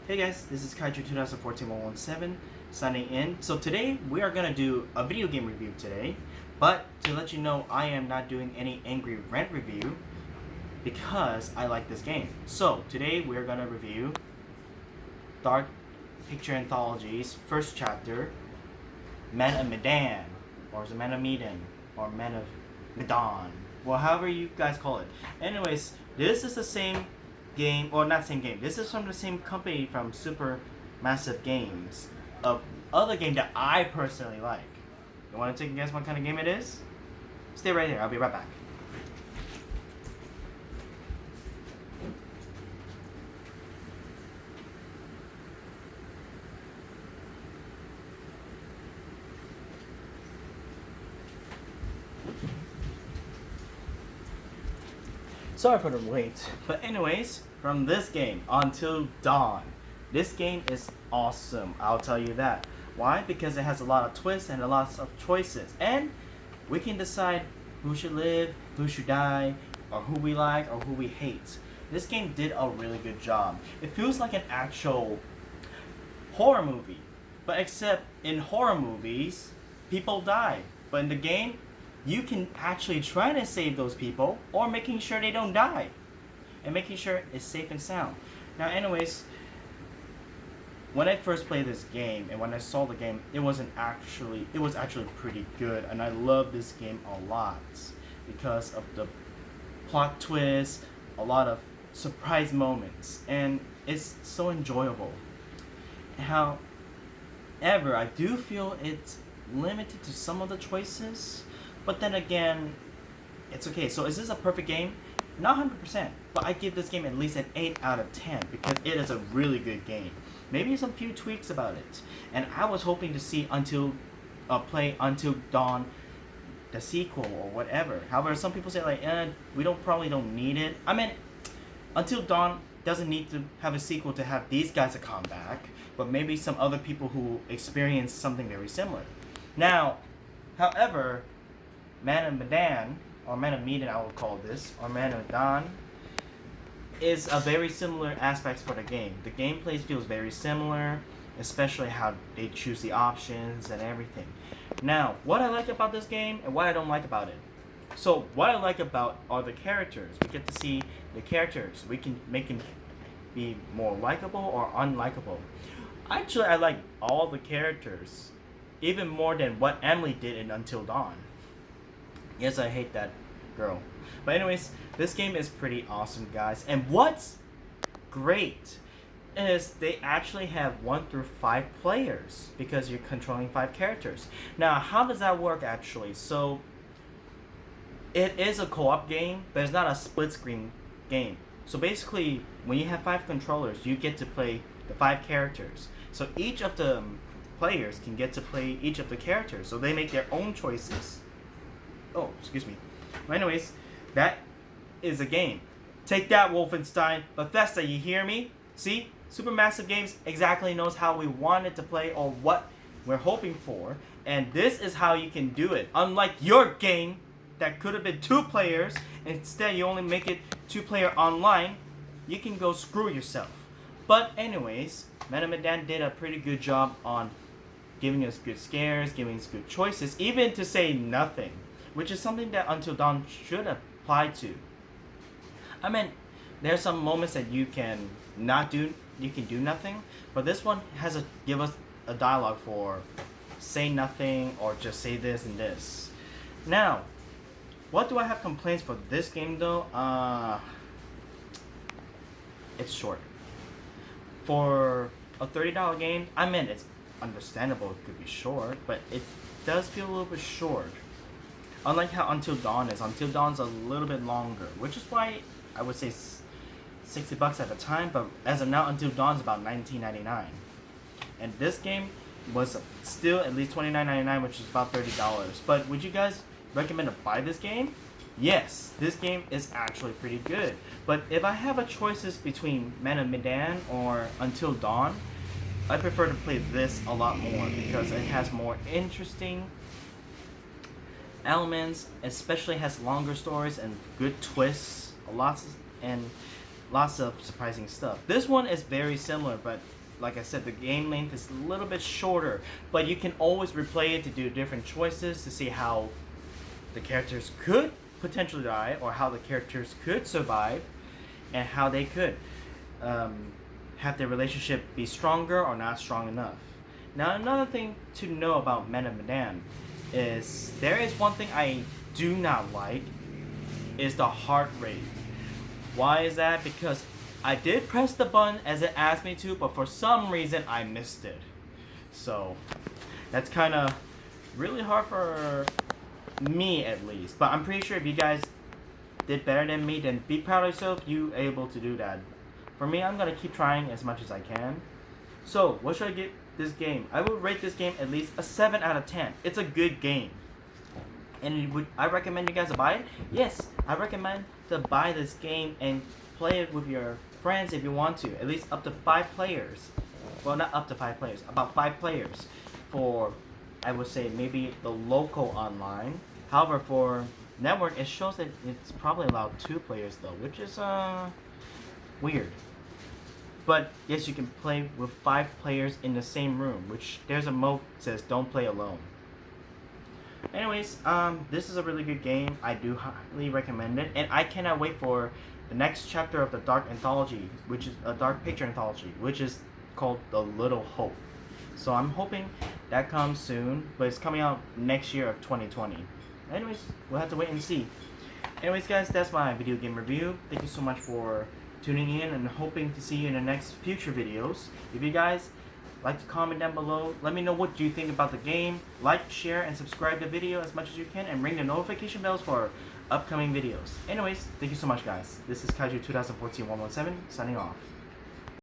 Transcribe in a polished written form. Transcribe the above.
Hey guys, this is Kaiju 2014-117 signing in. So today we are gonna do a video game review today, but to let you know, I am not doing any Angry Rent review because I like this game. So today we are gonna review Dark Picture Anthology's first chapter, Man of Medan, or is it Man of Medan, or Man of Medan, well, however you guys call it. Anyways, this is the same game, or not same game. This is from the same company from Super Massive Games, of other game that I personally like. You want to take a guess what kind of game it is? Stay right here. I'll be right back. Sorry for the wait. But anyways, from this game, Until Dawn. This game is awesome, I'll tell you that. Why? Because it has a lot of twists and a lot of choices. And we can decide who should live, who should die, or who we like, or who we hate. This game did a really good job. It feels like an actual horror movie. But except in horror movies, people die. But in the game, you can actually try to save those people or making sure they don't die and making sure it's safe and sound. Now anyways, when I first played this game and when I saw the game, it was actually pretty good, and I love this game a lot because of the plot twist, a lot of surprise moments, and it's so enjoyable. However, I do feel it's limited to some of the choices. But then again, it's okay. So is this a perfect game? Not 100%, but I give this game at least an 8 out of 10 because it is a really good game. Maybe some few tweaks about it. And I was hoping to see play Until Dawn, the sequel or whatever. However, some people say like, we probably don't need it. I mean, Until Dawn doesn't need to have a sequel to have these guys to come back, but maybe some other people who experience something very similar. Now, however, Man of Medan, or Man of Medan I will call this, or Man of Medan, is a very similar aspects for the game. The gameplay feels very similar, especially how they choose the options and everything. Now, what I like about this game and what I don't like about it. So, what I like about are the characters. We get to see the characters. We can make them be more likable or unlikable. Actually, I like all the characters, even more than what Emily did in Until Dawn. Yes, I hate that girl. But anyways, this game is pretty awesome, guys. And what's great is they actually have 1 through 5 players because you're controlling 5 characters. Now, how does that work actually? So, it is a co-op game, but it's not a split screen game. So basically, when you have 5 controllers, you get to play the 5 characters. So each of the players can get to play each of the characters. So they make their own choices. Oh, excuse me. But anyways, that is a game. Take that, Wolfenstein. Bethesda, you hear me? See? Supermassive Games exactly knows how we want it to play or what we're hoping for. And this is how you can do it. Unlike your game that could have been 2 players, instead you only make it 2-player online, you can go screw yourself. But anyways, Man of Medan did a pretty good job on giving us good scares, giving us good choices, even to say nothing, which is something that Until Dawn should apply to. I mean, there's some moments that you can do nothing, but this one has to give us a dialogue for say nothing or just say this and this. Now, what do I have complaints for this game though? It's short. For a $30 game, I mean, it's understandable it could be short, but it does feel a little bit short. Unlike how Until Dawn is. Until Dawn's a little bit longer, which is why I would say $60 at the time, but as of now, Until Dawn's about $19.99. And this game was still at least $29.99, which is about $30. But would you guys recommend to buy this game? Yes, this game is actually pretty good. But if I have a choices between Man of Medan or Until Dawn, I prefer to play this a lot more because it has more interesting elements, especially has longer stories and good twists, and lots of surprising stuff. This one is very similar, but like I said, the game length is a little bit shorter, but you can always replay it to do different choices to see how the characters could potentially die, or how the characters could survive, and how they could have their relationship be stronger or not strong enough. Now, another thing to know about Medan is there is one thing I do not like is the heart rate. Why is that? Because I did press the button as it asked me to, but for some reason I missed it. So that's kind of really hard for me, at least. But I'm pretty sure if you guys did better than me, then be proud of yourself. You able to do that. For me, I'm gonna keep trying as much as I can. So what should I give this game? I would rate this game at least a 7 out of 10. It's a good game. And would I recommend you guys to buy it? Yes, I recommend to buy this game and play it with your friends if you want to. At least up to 5 players. Well, not up to 5 players. About 5 players. For, I would say, maybe the local online. However, for network, it shows that it's probably allowed 2 players though, which is weird. But yes, you can play with 5 players in the same room, which there's a mode that says don't play alone. Anyways, this is a really good game. I do highly recommend it, and I cannot wait for the next chapter of the Dark Anthology, which is a Dark Picture Anthology, which is called The Little Hope. So I'm hoping that comes soon, but it's coming out next year of 2020. Anyways, we'll have to wait and see. Anyways, guys, that's my video game review. Thank you so much for tuning in, and hoping to see you in the next future videos. If you guys like to comment down below, let me know what you think about the game. Like, share, and subscribe to the video as much as you can, and ring the notification bells for upcoming videos. Anyways, thank you so much, guys. This is Kaiju 2014-117 signing off.